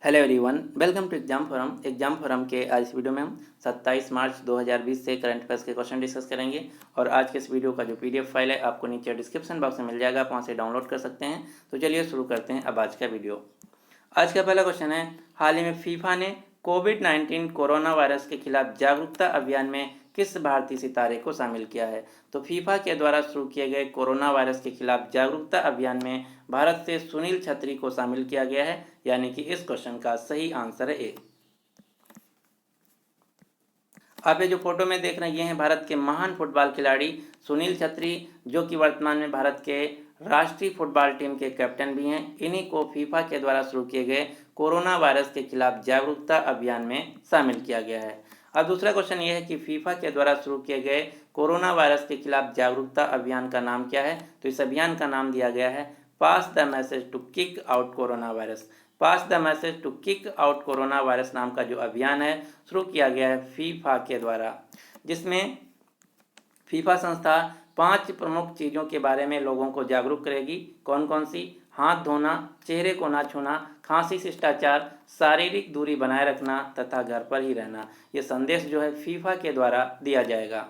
Hello everyone, welcome to exam forum के आज इस वीडियो में हम 27 मार्च 2020 से करंट अफेयर्स के क्वेश्चन डिस्कस करेंगे। और आज के इस वीडियो का जो पीडीएफ फाइल है आपको नीचे डिस्क्रिप्शन बॉक्स में मिल जाएगा, आप वहाँ से डाउनलोड कर सकते हैं। तो चलिए शुरू करते हैं अब आज का वीडियो। आज का पहला क्वेश्चन है, हाल ही में फीफा ने कोविड-19 कोरोना वायरस के खिलाफ जागरूकता अभियान में किस भारतीय सितारे को शामिल किया है। तो फीफा के द्वारा शुरू किए गए कोरोना वायरस के खिलाफ जागरूकता अभियान में भारत से सुनील छेत्री को शामिल किया गया है, यानी कि इस क्वेश्चन का सही आंसर है ए। आप ये जो फोटो में देख रहे हैं ये हैं भारत के महान फुटबॉल खिलाड़ी सुनील छेत्री, जो कि वर्तमान में भारत के राष्ट्रीय फुटबॉल टीम के कैप्टन भी हैं। इन्हीं को फीफा के द्वारा शुरू किए गए कोरोना वायरस के खिलाफ जागरूकता अभियान में शामिल किया गया है। अब दूसरा क्वेश्चन ये है कि फीफा के द्वारा शुरू किए गए कोरोना वायरस के खिलाफ जागरूकता अभियान का नाम क्या है। तो इस अभियान का नाम दिया गया है pass the message to kick out corona virus. Pass the message to kick out corona virus नाम का जो अभियान है शुरू किया गया है फीफा के द्वारा, जिसमें फीफा संस्था 5 प्रमुख चीज़ों के बारे में लोगों को जागरूक करेगी। कौन कौन सी? हाथ धोना, चेहरे को ना छूना, खांसी शिष्टाचार, शारीरिक दूरी बनाए रखना तथा घर पर ही रहना। ये संदेश जो है फीफा के द्वारा दिया जाएगा।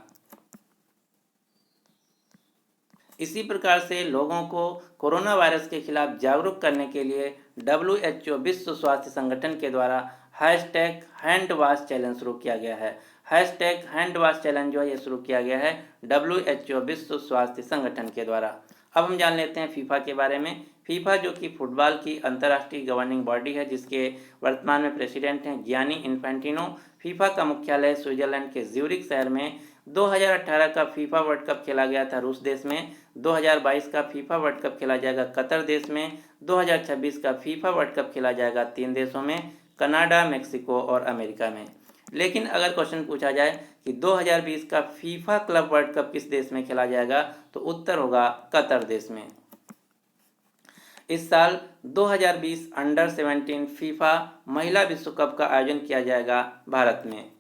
इसी प्रकार से लोगों को कोरोना वायरस के खिलाफ जागरूक करने के लिए WHO विश्व स्वास्थ्य संगठन के द्वारा हैशटैग हैंड वॉश चैलेंज शुरू किया गया है। हैशटैग हैंड वॉश चैलेंज जो है ये शुरू किया गया है WHO विश्व स्वास्थ्य संगठन के द्वारा। अब हम जान लेते हैं फीफा के बारे में। फीफा जो कि फुटबॉल की अंतर्राष्ट्रीय गवर्निंग बॉडी है, जिसके वर्तमान में प्रेसिडेंट हैं गियानी इन्फेंटिनो। फीफा का मुख्यालय स्विट्जरलैंड के ज्यूरिख शहर में। 2018 का फीफा वर्ल्ड कप खेला गया था रूस देश में। 2022 का फीफा वर्ल्ड कप खेला जाएगा कतर देश में। 2026 का फीफा वर्ल्ड कप खेला जाएगा 3 देशों में, कनाडा, मेक्सिको और अमेरिका में। लेकिन अगर क्वेश्चन पूछा जाए कि 2020 का फीफा क्लब वर्ल्ड कप किस देश में खेला जाएगा, तो उत्तर होगा कतर देश में। इस साल 2020 अंडर 17 फीफा महिला विश्व कप का आयोजन किया जाएगा भारत में।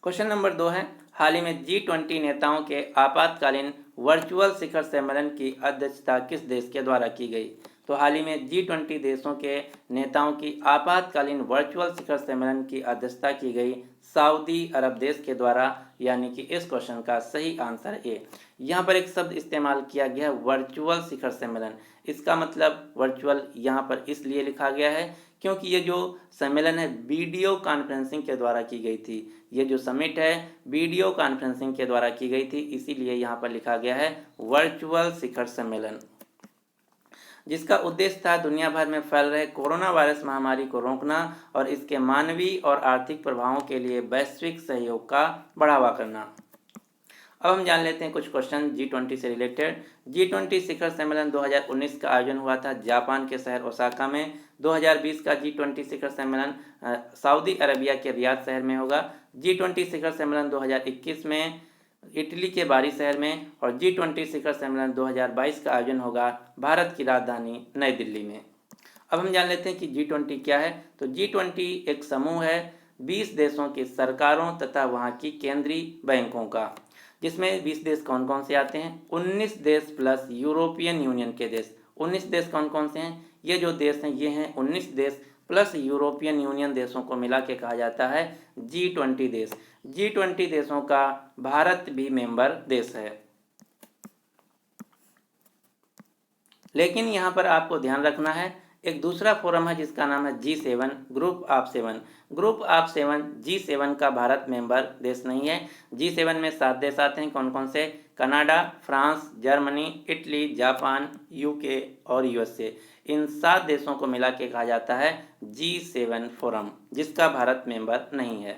क्वेश्चन नंबर 2 है, हाल ही में G20 नेताओं के आपातकालीन वर्चुअल शिखर सम्मेलन की अध्यक्षता किस देश के द्वारा की गई। तो हाल ही में G20 देशों के नेताओं की आपातकालीन वर्चुअल शिखर सम्मेलन की अध्यक्षता की गई सऊदी अरब देश के द्वारा, यानी कि इस क्वेश्चन का सही आंसर ए। यहाँ पर एक शब्द इस्तेमाल किया गया है वर्चुअल शिखर सम्मेलन। इसका मतलब वर्चुअल यहाँ पर इसलिए लिखा गया है क्योंकि ये जो सम्मेलन है वीडियो कॉन्फ्रेंसिंग के द्वारा की गई थी। ये जो समिट है वीडियो कॉन्फ्रेंसिंग के द्वारा की गई थी, इसीलिए यहाँ पर लिखा गया है वर्चुअल शिखर सम्मेलन, जिसका उद्देश्य था दुनिया भर में फैल रहे कोरोना वायरस महामारी को रोकना और इसके मानवीय और आर्थिक प्रभावों के लिए वैश्विक सहयोग का बढ़ावा करना। अब हम जान लेते हैं कुछ क्वेश्चन G20 से रिलेटेड। G20 शिखर सम्मेलन 2019 का आयोजन हुआ था जापान के शहर ओसाका में। 2020 का G20 शिखर सम्मेलन सऊदी अरबिया के रियाद शहर में होगा। G20 शिखर सम्मेलन 2021 में इटली के बारी शहर में, और G20 शिखर सम्मेलन 2022 का आयोजन होगा भारत की राजधानी नई दिल्ली में। अब हम जान लेते हैं कि G20 क्या है। तो G20 एक समूह है 20 देशों की सरकारों तथा वहाँ की केंद्रीय बैंकों का, जिसमें 20 देश कौन कौन से आते हैं? 19 देश प्लस यूरोपियन यूनियन के देश। 19 देश कौन कौन से हैं? ये जो देश हैं ये हैं 19 देश प्लस यूरोपियन यूनियन देशों को मिला के कहा जाता है G20 देश। G20 देशों का भारत भी मेंबर देश है। लेकिन यहाँ पर आपको ध्यान रखना है, एक दूसरा फोरम है जिसका नाम है G7 group of 7। Group of 7 G7 का भारत मेंबर देश नहीं है। G7 में 7 देश आते हैं। कौन कौन से? Canada, France, Germany, Italy, Japan, UK और USA। इन 7 देशों को मिला के कहा जाता है G7 फोरम, जिसका भारत मेंबर नहीं है।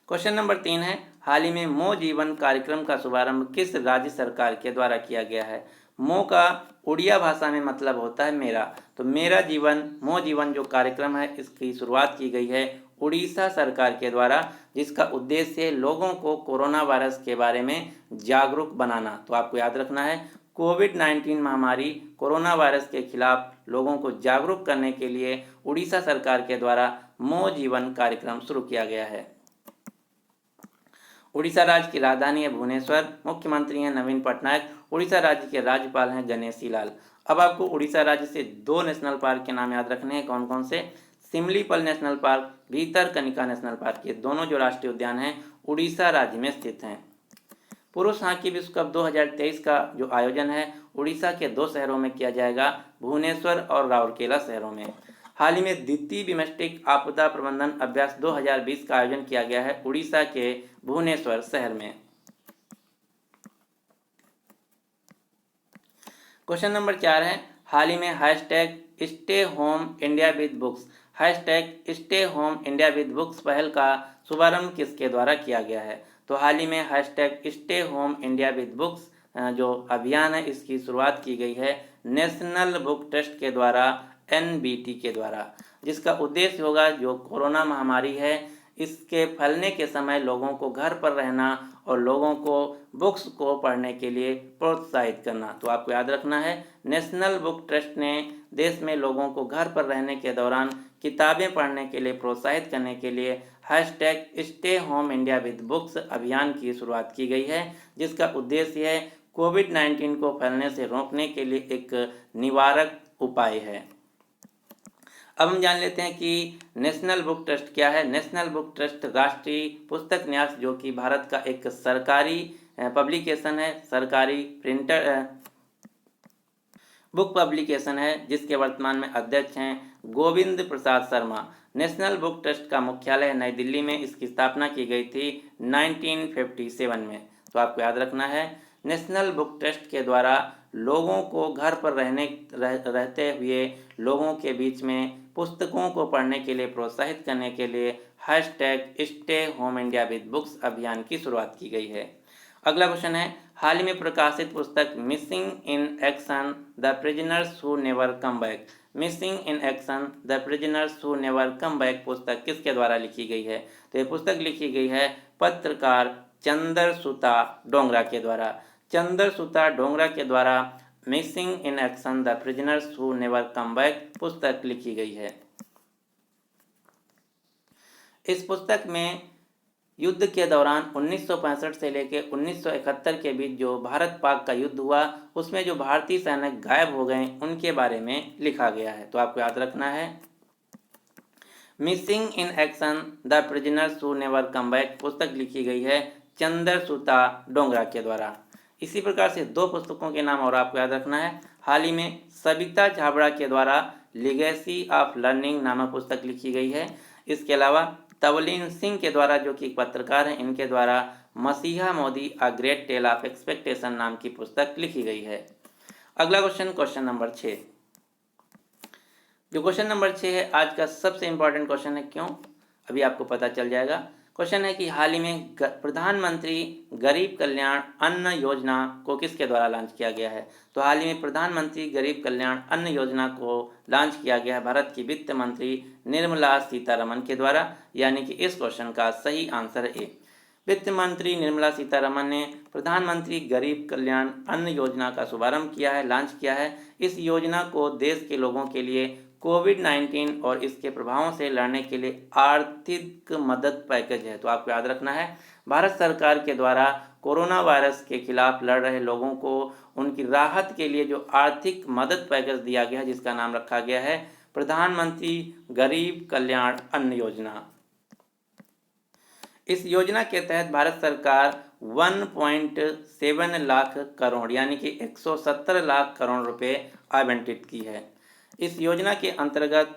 क्वेश्चन नंबर 3 है, हाल ही में मो जीवन कार्यक्रम का शुभारंभ किस राज्य सरकार के द्वारा किया गया है। मो का उड़िया भाषा में मतलब होता है मेरा। तो मेरा जीवन मो जीवन जो कार्यक्रम है इसकी शुरुआत की गई है उड़ीसा सरकार के द्वारा, जिसका उद्देश्य है लोगों को कोरोना वायरस के बारे में जागरूक बनाना। तो आपको याद रखना है कोविड-19 महामारी कोरोना वायरस के खिलाफ लोगों को जागरूक करने के लिए उड़ीसा सरकार के द्वारा मो जीवन कार्यक्रम शुरू किया गया है। उड़ीसा राज्य की राजधानी है भुवनेश्वर। मुख्यमंत्री हैं नवीन पटनायक। उड़ीसा राज्य के राज्यपाल हैं गणेशी लाल। अब आपको उड़ीसा राज्य से 2 नेशनल पार्क के नाम याद रखने हैं। कौन कौन से? Similipal national park, Bhitarkanika national park. ये दोनों जो राष्ट्रीय उद्यान हैं उड़ीसा राज्य में स्थित हैं। पुरुष हॉकी विश्व कप 2023 का जो आयोजन है उड़ीसा के 2 शहरों में किया जाएगा, भुवनेश्वर और राउरकेला शहरों में। हाल ही में द्वितीय बिमस्टिक आपदा प्रबंधन अभ्यास 2020 का आयोजन किया गया है उड़ीसा के भुवनेश्वर शहर में। क्वेश्चन नंबर 4 है, हाल ही में hashtag stay home India with books, hashtag stay home India with books पहल का शुभारंभ किसके द्वारा किया गया है? तो हाल ही में hashtag stay home India with books जो अभियान है इसकी शुरुआत की गई है नेशनल बुक ट्रस्ट के द्वारा, NBT के द्वारा, जिसका उद्देश्य होगा जो कोरोना महामारी है इसके फैलने के समय लोगों को घर पर रहना और लोगों को बुक्स को पढ़ने के लिए प्रोत्साहित करना। तो आपको याद रखना है नेशनल बुक ट्रस्ट ने देश में लोगों को घर पर रहने के दौरान किताबें पढ़ने के लिए प्रोत्साहित करने के लिए hashtag stay home India with books अभियान की शुरुआत की गई है, जिसका उद्देश्य है कोविड-19 को फैलने से रोकने के लिए एक निवारक उपाय है। अब हम जान लेते हैं कि नेशनल बुक ट्रस्ट क्या है। नेशनल बुक ट्रस्ट राष्ट्रीय पुस्तक न्यास जो कि भारत का एक सरकारी पब्लिकेशन है, सरकारी प्रिंटर बुक पब्लिकेशन है, जिसके वर्तमान में अध्यक्ष हैं Govind Prasad Sharma. National book trust का मुख्यालय नई दिल्ली में, इसकी स्थापना की गई थी 1957 में। तो आपको याद रखना है नेशनल बुक ट्रस्ट के द्वारा लोगों को घर पर रहते हुए लोगों के बीच में पुस्तकों को पढ़ने के लिए प्रोत्साहित करने के लिए hashtag stay home India with books अभियान की शुरुआत की गई है। अगला क्वेश्चन है, हाल ही में प्रकाशित पुस्तक missing in action the prisoners who never come back, missing in action the prisoners who never come back पुस्तक किसके द्वारा लिखी गई है? तो ये पुस्तक लिखी गई है पत्रकार चंद्रसुता डोंगरा के द्वारा। चंद्रसुता डोंगरा के द्वारा missing in action the prisoners who never come back पुस्तक लिखी गई है। इस पुस्तक में युद्ध के दौरान 1965 से लेकर 1971 के बीच जो भारत पाक का युद्ध हुआ उसमें जो भारतीय सैनिक गायब हो गए उनके बारे में लिखा गया है। तो आपको याद रखना है missing in action the prisoners who never come back पुस्तक लिखी गई है चंद्रसुता डोंगरा के द्वारा। इसी प्रकार से 2 पुस्तकों के नाम और आपको याद रखना है। हाल ही में सविता छाबड़ा के द्वारा लिगेसी ऑफ लर्निंग नामक पुस्तक लिखी गई है। इसके अलावा तवलीन सिंह के द्वारा जो कि एक पत्रकार हैं, इनके द्वारा मसीहा Modi a great tale of expectation नाम की पुस्तक लिखी गई है। अगला क्वेश्चन, क्वेश्चन नंबर 6। जो क्वेश्चन नंबर 6 है आज का सबसे इंपॉर्टेंट क्वेश्चन है। क्यों? अभी आपको पता चल जाएगा। क्वेश्चन है कि हाल ही में प्रधानमंत्री गरीब कल्याण अन्न योजना को किसके द्वारा लॉन्च किया गया है? तो हाल ही में प्रधानमंत्री गरीब कल्याण अन्न योजना को लॉन्च किया गया है भारत की वित्त मंत्री निर्मला सीतारमन के द्वारा, यानी कि इस क्वेश्चन का सही आंसर है ए। वित्त मंत्री निर्मला सीतारमन ने प्रधानमंत्री गरीब कल्याण अन्न योजना का शुभारंभ किया है, लॉन्च किया है। इस योजना को देश के लोगों के लिए कोविड-19 और इसके प्रभावों से लड़ने के लिए आर्थिक मदद पैकेज है। तो आपको याद रखना है भारत सरकार के द्वारा कोरोना वायरस के खिलाफ लड़ रहे लोगों को उनकी राहत के लिए जो आर्थिक मदद पैकेज दिया गया है जिसका नाम रखा गया है प्रधानमंत्री गरीब कल्याण अन्न योजना। इस योजना के तहत भारत सरकार 1.7 लाख करोड़ यानी कि 170 लाख करोड़ रुपए आवंटित की है। इस योजना के अंतर्गत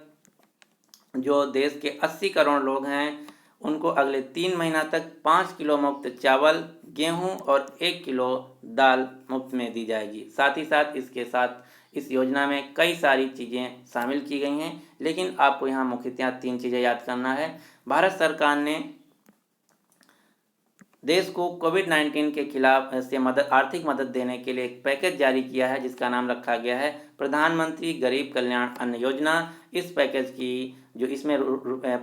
जो देश के 80 करोड़ लोग हैं उनको अगले 3 महीना तक 5 किलो मुफ्त चावल, गेहूं और 1 किलो दाल मुफ्त में दी जाएगी। साथ ही साथ इसके साथ इस योजना में कई सारी चीज़ें शामिल की गई हैं, लेकिन आपको यहाँ मुख्यतः 3 चीज़ें याद करना है। भारत सरकार ने देश को कोविड-19 के खिलाफ से आर्थिक मदद देने के लिए एक पैकेज जारी किया है जिसका नाम रखा गया है प्रधानमंत्री गरीब कल्याण अन्न योजना। इस पैकेज की जो इसमें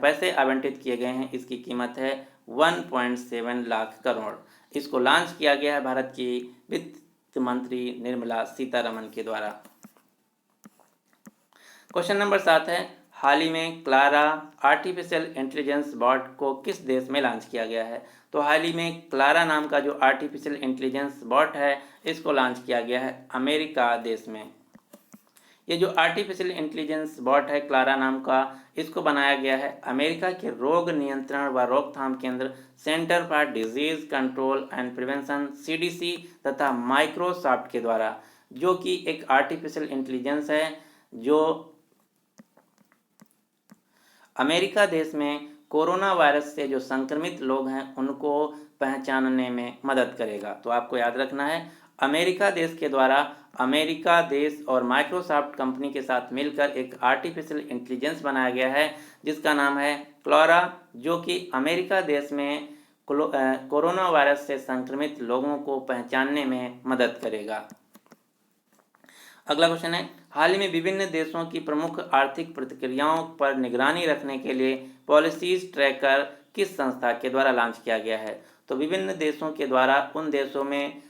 पैसे आवंटित किए गए हैं इसकी कीमत है 1.7 लाख करोड़। इसको लॉन्च किया गया है भारत की वित्त मंत्री निर्मला सीतारमन के द्वारा। क्वेश्चन नंबर 7 है, हाल ही में क्लारा आर्टिफिशियल इंटेलिजेंस बॉट को किस देश में लॉन्च किया गया है? तो हाल ही में क्लारा नाम का जो आर्टिफिशियल इंटेलिजेंस बॉट है इसको लॉन्च किया गया है अमेरिका देश में। ये जो आर्टिफिशियल इंटेलिजेंस बॉट है क्लारा नाम का, इसको बनाया गया है अमेरिका के रोग नियंत्रण व रोकथाम केंद्र centre for disease control and prevention CDC तथा माइक्रोसॉफ्ट के द्वारा, जो कि एक आर्टिफिशियल इंटेलिजेंस है जो अमेरिका देश में कोरोना वायरस से जो संक्रमित लोग हैं उनको पहचानने में मदद करेगा। तो आपको याद रखना है अमेरिका देश के द्वारा अमेरिका देश और माइक्रोसॉफ्ट कंपनी के साथ मिलकर एक आर्टिफिशियल इंटेलिजेंस बनाया गया है जिसका नाम है क्लोरा, जो कि अमेरिका देश में कोरोना वायरस से संक्रमित लोगों को पहचानने में मदद करेगा। अगला क्वेश्चन है, हाल ही में विभिन्न देशों की प्रमुख आर्थिक प्रतिक्रियाओं पर निगरानी रखने के लिए पॉलिसीज ट्रैकर किस संस्था के द्वारा लॉन्च किया गया है? तो विभिन्न देशों के द्वारा उन देशों में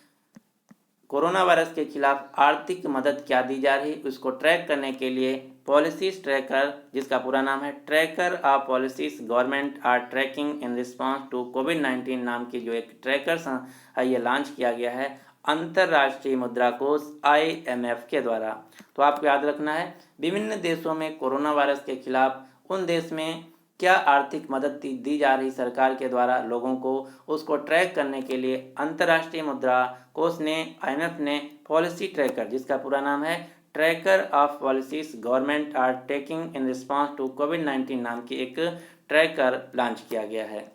कोरोना वायरस के खिलाफ आर्थिक मदद क्या दी जा रही उसको ट्रैक करने के लिए पॉलिसीज ट्रैकर, जिसका पूरा नाम है tracker of policies government are tracking in response to कोविड-19 नाम की जो एक ट्रैकर है ये लॉन्च किया गया है अंतर्राष्ट्रीय मुद्रा कोष IMF के द्वारा। तो आपको याद रखना है विभिन्न देशों में कोरोना वायरस के खिलाफ उन देश में क्या आर्थिक मदद दी जा रही सरकार के द्वारा लोगों को, उसको ट्रैक करने के लिए अंतर्राष्ट्रीय मुद्रा कोष ने IMF ने पॉलिसी ट्रैकर, जिसका पूरा नाम है tracker of policies government are taking in response to कोविड-19 नाम की एक ट्रैकर लॉन्च किया गया है।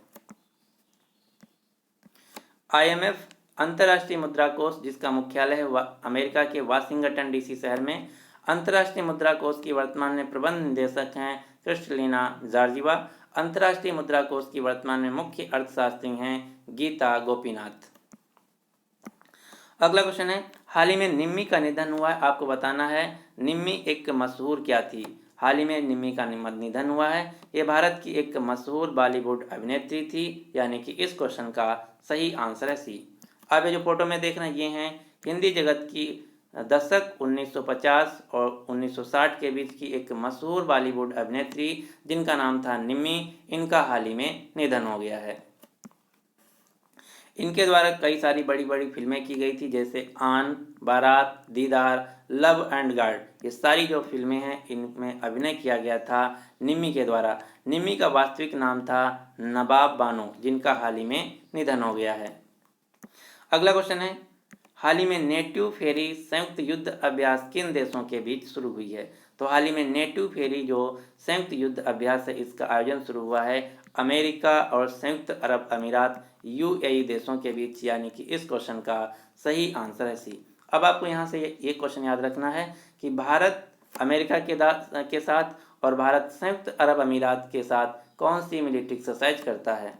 IMF अंतर्राष्ट्रीय मुद्रा कोष, जिसका मुख्यालय है अमेरिका के वाशिंगटन DC शहर में। अंतर्राष्ट्रीय मुद्रा कोष की वर्तमान में प्रबंध निदेशक हैं क्रिस्टलिना जॉर्जिवा। अंतर्राष्ट्रीय मुद्रा कोष की वर्तमान में मुख्य अर्थशास्त्री हैं गीता गोपीनाथ। अगला क्वेश्चन है, हाल ही में निम्मी का निधन हुआ है, आपको बताना है निम्मी एक मशहूर क्या थी? हाल ही में निम्मी का निधन हुआ है, ये भारत की एक मशहूर बॉलीवुड अभिनेत्री थी, यानी कि इस क्वेश्चन का सही आंसर है सी। अब ये जो फोटो में देख रहे हैं ये हैं हिंदी जगत की दशक 1950 और 1960 के बीच की एक मशहूर बॉलीवुड अभिनेत्री जिनका नाम था निम्मी। इनका हाल ही में निधन हो गया है। इनके द्वारा कई सारी बड़ी बड़ी फिल्में की गई थी, जैसे आन, बारात, दीदार, लव एंड गार्ड, ये सारी जो फिल्में हैं इनमें अभिनय किया गया था निम्मी के द्वारा। निम्मी का वास्तविक नाम था नवाब बानो, जिनका हाल ही में निधन हो गया है। अगला क्वेश्चन है, हाल ही में नेटिव फेरी संयुक्त युद्ध अभ्यास किन देशों के बीच शुरू हुई है? तो हाल ही में नेटिव फेरी जो संयुक्त युद्ध अभ्यास है इसका आयोजन शुरू हुआ है अमेरिका और संयुक्त अरब अमीरात UAE देशों के बीच, यानी कि इस क्वेश्चन का सही आंसर है सी। अब आपको यहाँ से ये क्वेश्चन याद रखना है कि भारत अमेरिका के साथ और भारत संयुक्त अरब अमीरात के साथ कौन सी मिलिट्री एक्सरसाइज करता है?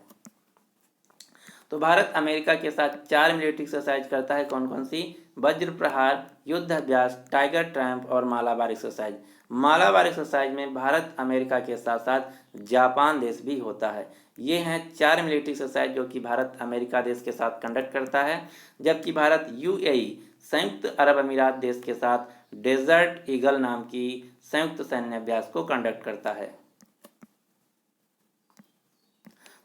तो भारत अमेरिका के साथ 4 मिलिट्री एक्सरसाइज करता है। कौन कौन सी? वज्र प्रहार, युद्ध अभ्यास, टाइगर ट्रैम्प और मालाबार एक्सरसाइज। मालाबार एक्सरसाइज में भारत अमेरिका के साथ साथ जापान देश भी होता है। ये हैं 4 मिलिट्री एक्सरसाइज जो कि भारत अमेरिका देश के साथ कंडक्ट करता है, जबकि भारत UAE संयुक्त अरब अमीरात देश के साथ डेजर्ट ईगल नाम की संयुक्त सैन्य अभ्यास को कंडक्ट करता है।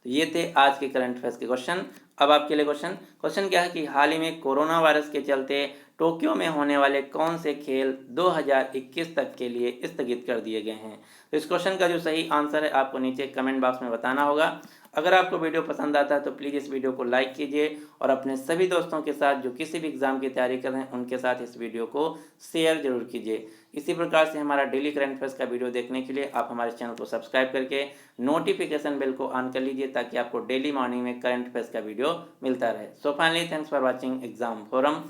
तो ये थे आज के करंट अफेयर्स के क्वेश्चन। अब आपके लिए क्वेश्चन क्या है कि हाल ही में कोरोना वायरस के चलते टोक्यो में होने वाले कौन से खेल 2021 तक के लिए स्थगित कर दिए गए हैं? तो इस क्वेश्चन का जो सही आंसर है आपको नीचे कमेंट बॉक्स में बताना होगा। अगर आपको वीडियो पसंद आता है तो प्लीज़ इस वीडियो को लाइक कीजिए और अपने सभी दोस्तों के साथ जो किसी भी एग्जाम की तैयारी कर रहे हैं उनके साथ इस वीडियो को शेयर जरूर कीजिए। इसी प्रकार से हमारा डेली करंट अफेयर्स का वीडियो देखने के लिए आप हमारे चैनल को सब्सक्राइब करके नोटिफिकेशन बेल को ऑन कर लीजिए ताकि आपको डेली मॉर्निंग में करंट अफेयर्स का वीडियो मिलता रहे। So finally thanks for watching exam forum.